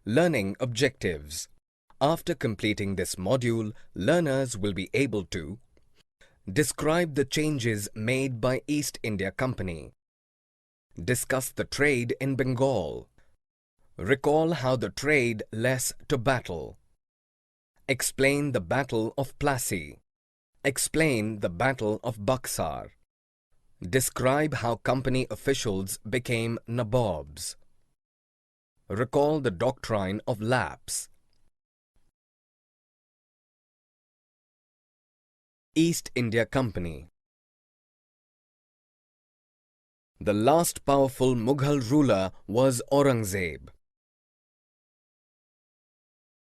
Learning objectives. After completing this module, learners will be able to describe the changes made by East India Company, discuss the trade in Bengal, recall how the trade led to battle, explain the Battle of Plassey, explain the Battle of Buxar, describe how company officials became nabobs, recall the doctrine of lapse. East India Company. The last powerful Mughal ruler was Aurangzeb.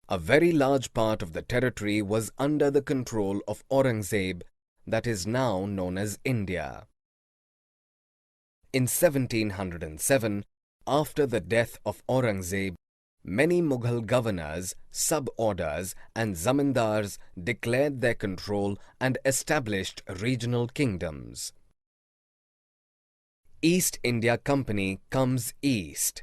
A very large part of the territory was under the control of Aurangzeb, that is now known as India. In 1707, after the death of Aurangzeb, many Mughal governors, sub-orders and zamindars declared their control and established regional kingdoms. East India Company comes east.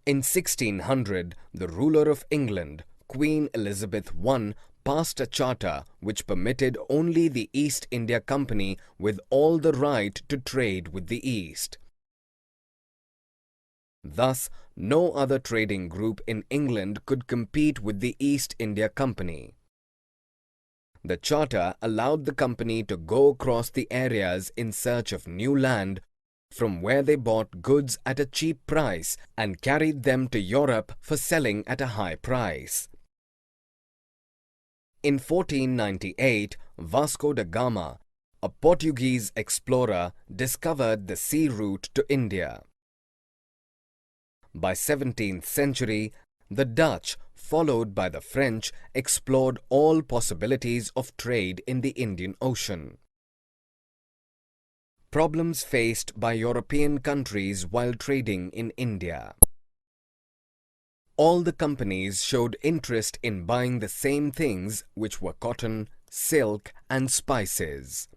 In 1600, the ruler of England, Queen Elizabeth I, passed a charter which permitted only the East India Company with all the right to trade with the East. Thus, no other trading group in England could compete with the East India Company. The charter allowed the company to go across the areas in search of new land, from where they bought goods at a cheap price and carried them to Europe for selling at a high price. In 1498, Vasco da Gama, a Portuguese explorer, discovered the sea route to India. By 17th century, the Dutch, followed by the French, explored all possibilities of trade in the Indian Ocean. Problems faced by European countries while trading in India. All the companies showed interest in buying the same things, which were cotton, silk and spices.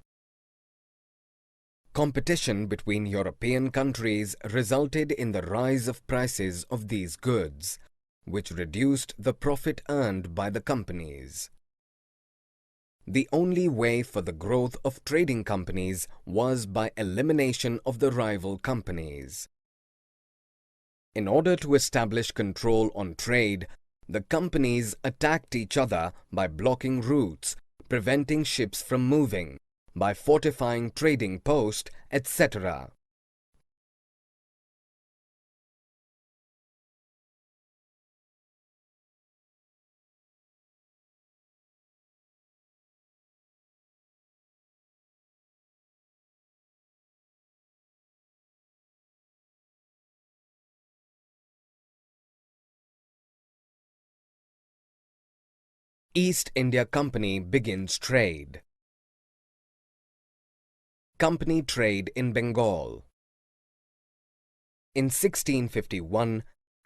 Competition between European countries resulted in the rise of prices of these goods, which reduced the profit earned by the companies. The only way for the growth of trading companies was by elimination of the rival companies. In order to establish control on trade, the companies attacked each other by blocking routes, preventing ships from moving, by fortifying trading posts, etc. East India Company begins trade. Company trade in Bengal. In 1651,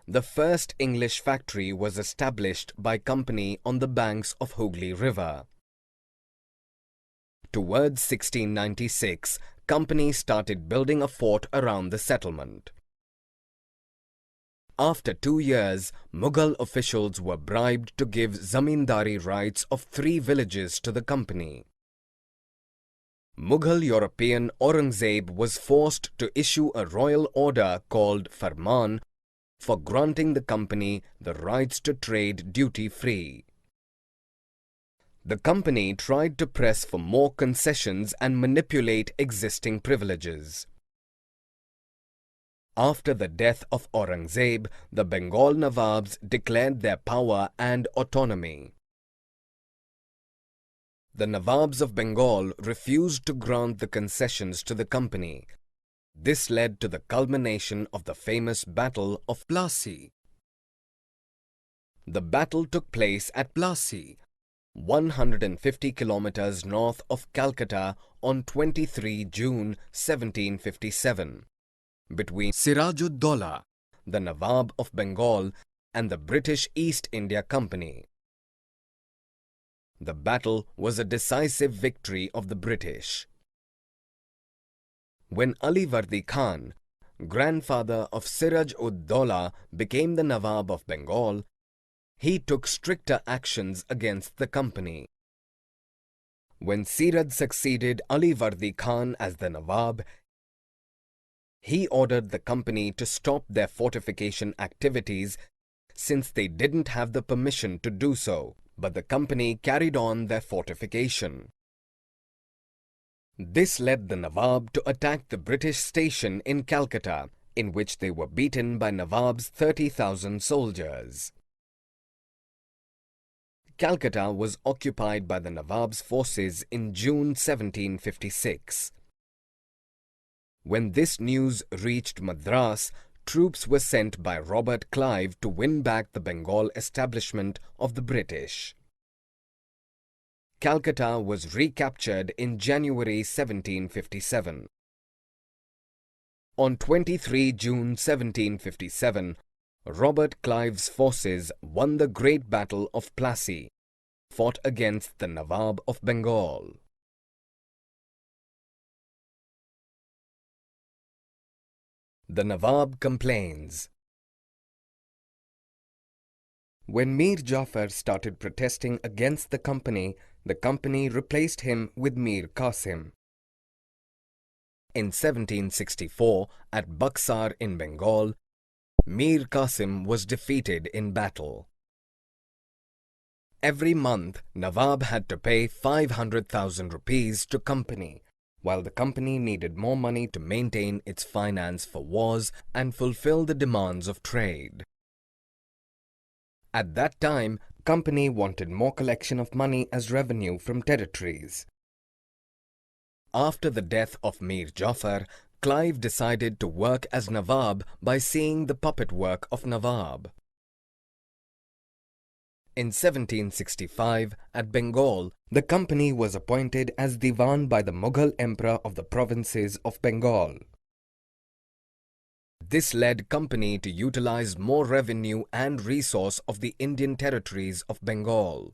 the first English factory was established by company on the banks of Hooghly River. Towards 1696, company started building a fort around the settlement. After 2 years, Mughal officials were bribed to give zamindari rights of 3 villages to the company. Mughal European Aurangzeb was forced to issue a royal order called Farman for granting the company the rights to trade duty-free. The company tried to press for more concessions and manipulate existing privileges. After the death of Aurangzeb, the Bengal Nawabs declared their power and autonomy. The Nawabs of Bengal refused to grant the concessions to the company. This led to the culmination of the famous Battle of Plassey. The battle took place at Plassey, 150 kilometers north of Calcutta on 23 June 1757. Between Siraj-ud-Daulah, the Nawab of Bengal, and the British East India Company. The battle was a decisive victory of the British. When Ali Vardi Khan, grandfather of Siraj-ud-Dowla, became the Nawab of Bengal, he took stricter actions against the company. When Siraj succeeded Ali Vardi Khan as the Nawab, he ordered the company to stop their fortification activities since they didn't have the permission to do so, but the company carried on their fortification. This led the Nawab to attack the British station in Calcutta, in which they were beaten by Nawab's 30,000 soldiers. Calcutta was occupied by the Nawab's forces in June 1756. When this news reached Madras, troops were sent by Robert Clive to win back the Bengal establishment of the British. Calcutta was recaptured in January 1757. On 23 June 1757, Robert Clive's forces won the Great Battle of Plassey, fought against the Nawab of Bengal. The Nawab complains. When Mir Jafar started protesting against the company replaced him with Mir Qasim. In 1764, at Buxar in Bengal, Mir Qasim was defeated in battle. Every month, Nawab had to pay 500,000 rupees to company, while the company needed more money to maintain its finance for wars and fulfill the demands of trade. At that time, company wanted more collection of money as revenue from territories. After the death of Mir Jafar, Clive decided to work as Nawab by seeing the puppet work of Nawab. In 1765, at Bengal, the company was appointed as Diwan by the Mughal Emperor of the provinces of Bengal. This led company to utilize more revenue and resource of the Indian territories of Bengal.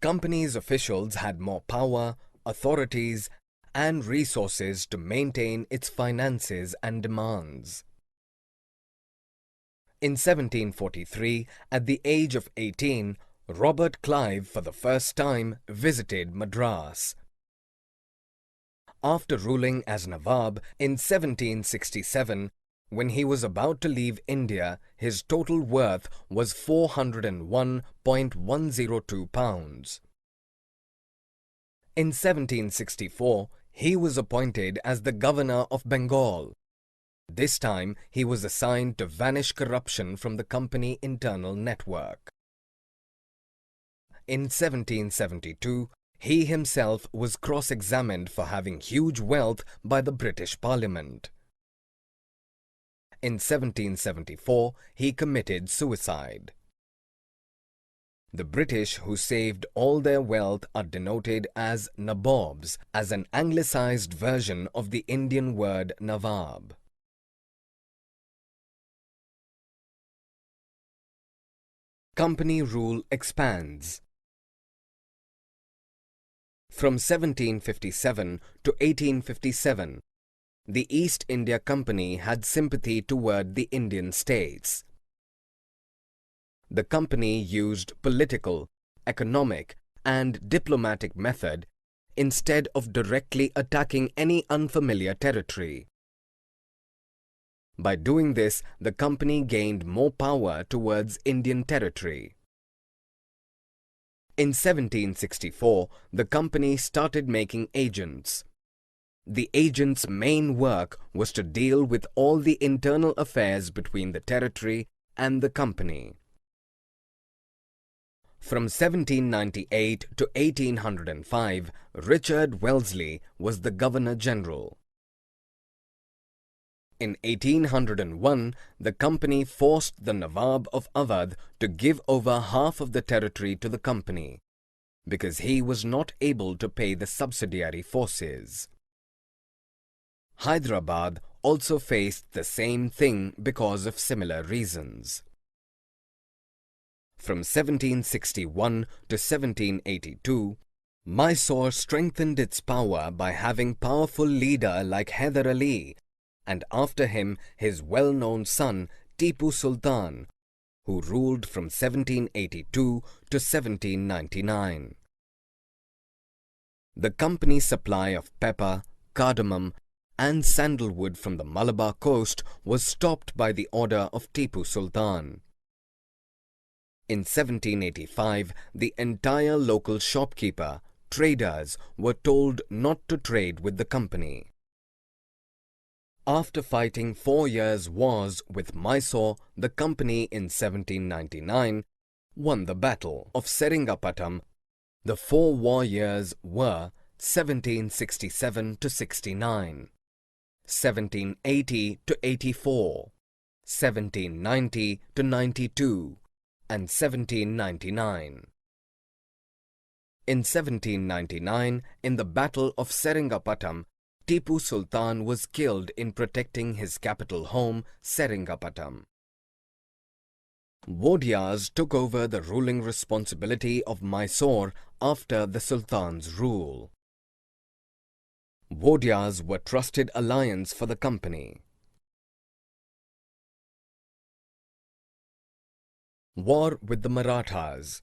Company's officials had more power, authorities, and resources to maintain its finances and demands. In 1743, at the age of 18, Robert Clive for the first time visited Madras. After ruling as Nawab in 1767, when he was about to leave India, his total worth was £401.102. In 1764, he was appointed as the Governor of Bengal. This time, he was assigned to vanish corruption from the company internal network. In 1772, he himself was cross-examined for having huge wealth by the British Parliament. In 1774, he committed suicide. The British who saved all their wealth are denoted as nabobs, as an anglicized version of the Indian word Nawab. Company rule expands. From 1757 to 1857, the East India Company had sympathy toward the Indian states. The company used political, economic, and diplomatic method instead of directly attacking any unfamiliar territory. By doing this, the company gained more power towards Indian territory. In 1764, the company started making agents. The agents' main work was to deal with all the internal affairs between the territory and the company. From 1798 to 1805, Richard Wellesley was the Governor-General. In 1801, the company forced the Nawab of Awadh to give over half of the territory to the company, because he was not able to pay the subsidiary forces. Hyderabad also faced the same thing because of similar reasons. From 1761 to 1782, Mysore strengthened its power by having powerful leader like Hyder Ali, and after him his well-known son Tipu Sultan, who ruled from 1782 to 1799. The company's supply of pepper, cardamom, and sandalwood from the Malabar coast was stopped by the order of Tipu Sultan. In 1785, the entire local shopkeeper, traders, were told not to trade with the company. After fighting 4 years' wars with Mysore, the company in 1799 won the Battle of Seringapatam. The 4 war years were 1767 to 69, 1780 to 84, 1790 to 92, and 1799. In 1799, in the Battle of Seringapatam, Tipu Sultan was killed in protecting his capital home, Seringapatam. Wodiyars took over the ruling responsibility of Mysore after the Sultan's rule. Wodiyars were trusted alliance for the company. War with the Marathas.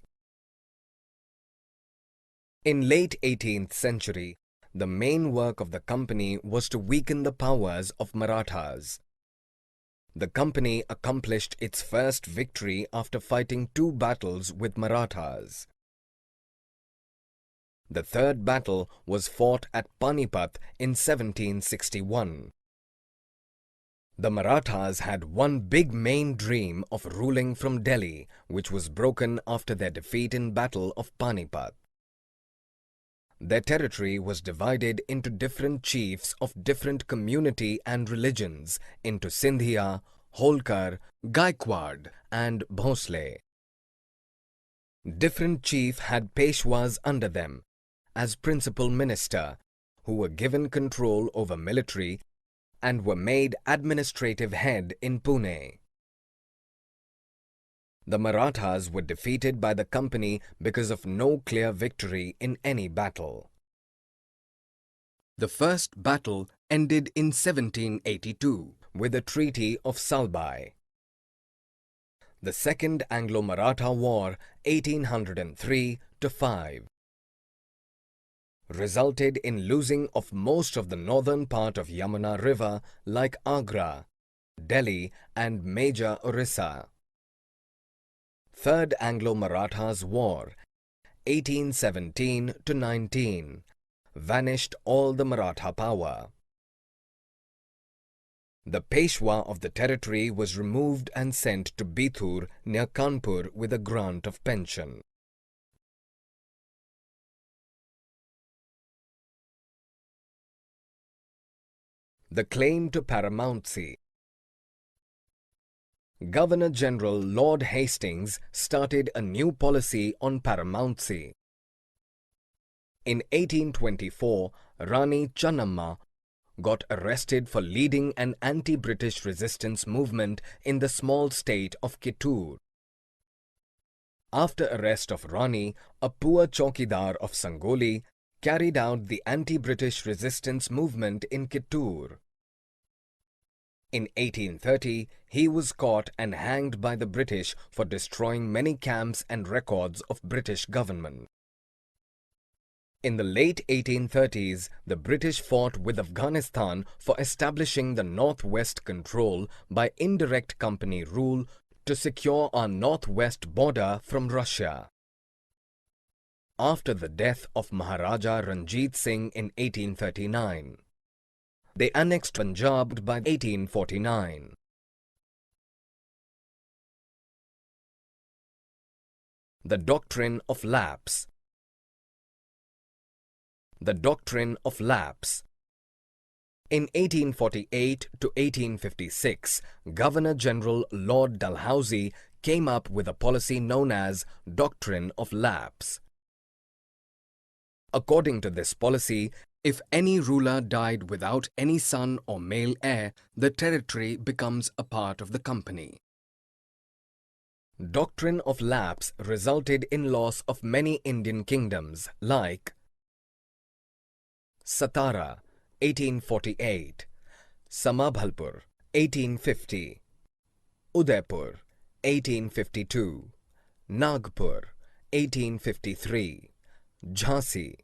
In late 18th century, the main work of the company was to weaken the powers of Marathas. The company accomplished its first victory after fighting 2 battles with Marathas. The third battle was fought at Panipat in 1761. The Marathas had one big main dream of ruling from Delhi, which was broken after their defeat in Battle of Panipat. Their territory was divided into different chiefs of different community and religions into Sindhia, Holkar, Gaikwad and Bhosle. Different chief had Peshwas under them as principal minister, who were given control over military and were made administrative head in Pune. The Marathas were defeated by the company because of no clear victory in any battle. The first battle ended in 1782 with the Treaty of Salbai. The Second Anglo-Maratha War, 1803-5, resulted in losing of most of the northern part of Yamuna River like Agra, Delhi and Major Orissa. Third Anglo-Marathas War, 1817-19, vanished all the Maratha power. The Peshwa of the territory was removed and sent to Bithur near Kanpur with a grant of pension. The claim to paramountcy. Governor-General Lord Hastings started a new policy on paramountcy. In 1824, Rani Channamma got arrested for leading an anti-British resistance movement in the small state of Kittur. After arrest of Rani, a poor chowkidar of Sangoli carried out the anti-British resistance movement in Kittur. In 1830, he was caught and hanged by the British for destroying many camps and records of British government. In the late 1830s, the British fought with Afghanistan for establishing the Northwest control by indirect company rule to secure our northwest border from Russia. After the death of Maharaja Ranjit Singh in 1839, they annexed Punjab by 1849. The Doctrine of Lapse. The Doctrine of Lapse. In 1848 to 1856, Governor-General Lord Dalhousie came up with a policy known as Doctrine of Lapse. According to this policy, if any ruler died without any son or male heir, the territory becomes a part of the company. Doctrine of Lapse resulted in loss of many Indian kingdoms like Satara, 1848, Samabhalpur, 1850. Udaipur, 1852. Nagpur, 1853. Jhansi,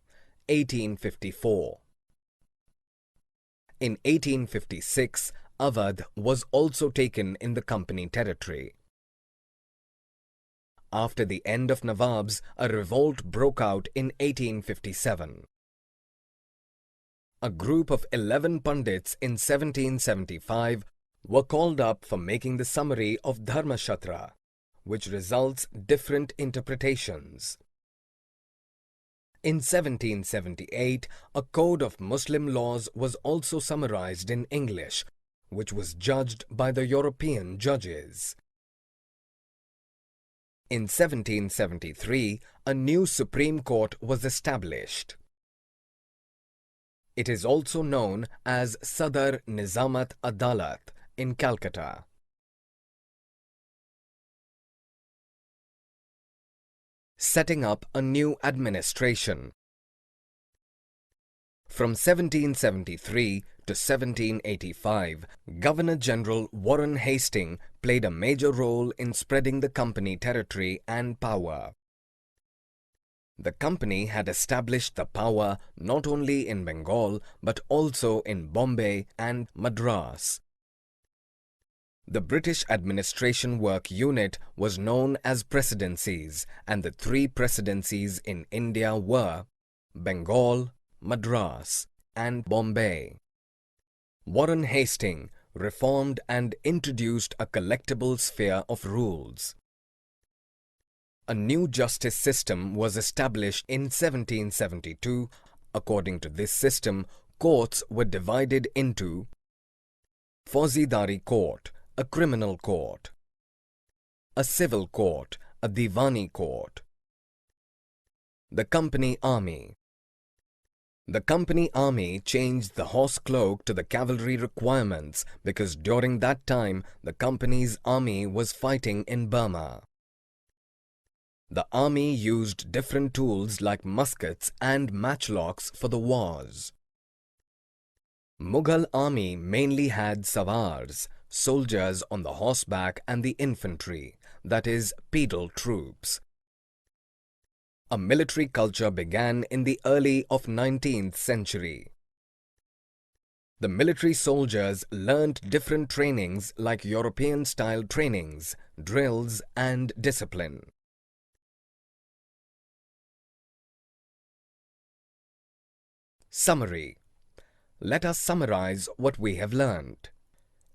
1854. In 1856, Awadh was also taken in the company territory. After the end of Nawabs, a revolt broke out in 1857. A group of 11 Pandits in 1775 were called up for making the summary of Dharmashastra, which results different interpretations. In 1778, a code of Muslim laws was also summarized in English, which was judged by the European judges. In 1773, a new Supreme Court was established. It is also known as Sadar Nizamat Adalat in Calcutta. Setting up a new administration. From 1773 to 1785, Governor-General Warren Hastings played a major role in spreading the company territory and power. The company had established the power not only in Bengal but also in Bombay and Madras. The British Administration Work Unit was known as presidencies, and the three presidencies in India were Bengal, Madras, and Bombay. Warren Hastings reformed and introduced a collectible sphere of rules. A new justice system was established in 1772. According to this system, courts were divided into Fauzdari Court, a criminal court; a civil court, a Diwani court; the company army. The company army changed the horse cloak to the cavalry requirements because during that time the company's army was fighting in Burma. The army used different tools like muskets and matchlocks for the wars. Mughal army mainly had sawars, soldiers on the horseback, and the infantry, that is, pedal troops. A military culture began in the early of 19th century. The military soldiers learned different trainings like European-style trainings, drills, and discipline. Summary. Let us summarize what we have learned.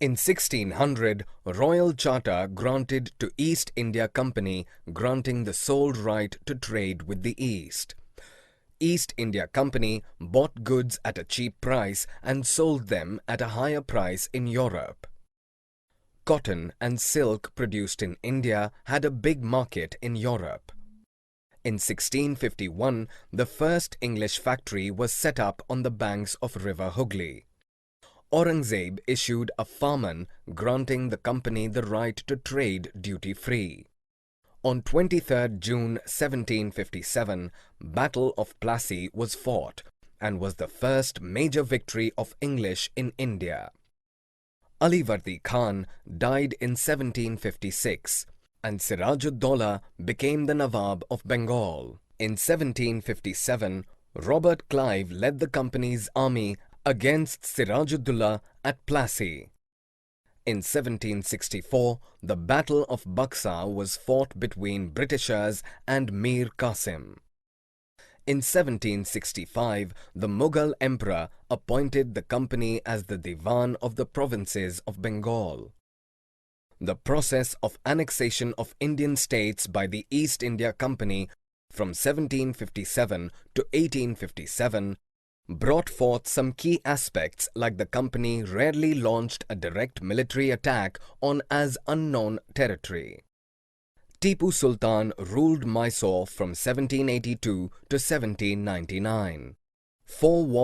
In 1600, Royal Charter granted to East India Company granting the sole right to trade with the East. East India Company bought goods at a cheap price and sold them at a higher price in Europe. Cotton and silk produced in India had a big market in Europe. In 1651, the first English factory was set up on the banks of River Hooghly. Aurangzeb issued a farman granting the company the right to trade duty-free. On 23rd June 1757, Battle of Plassey was fought and was the first major victory of English in India. Alivardi Khan died in 1756 and Siraj-ud-Daulah became the Nawab of Bengal. In 1757, Robert Clive led the company's army against Siraj-ud-Daulah at Plassey. In 1764, the Battle of Buxar was fought between Britishers and Mir Qasim. In 1765, the Mughal Emperor appointed the company as the Diwan of the provinces of Bengal. The process of annexation of Indian states by the East India Company from 1757 to 1857 brought forth some key aspects, like the company rarely launched a direct military attack on as unknown territory. Tipu Sultan ruled Mysore from 1782 to 1799. 4 wars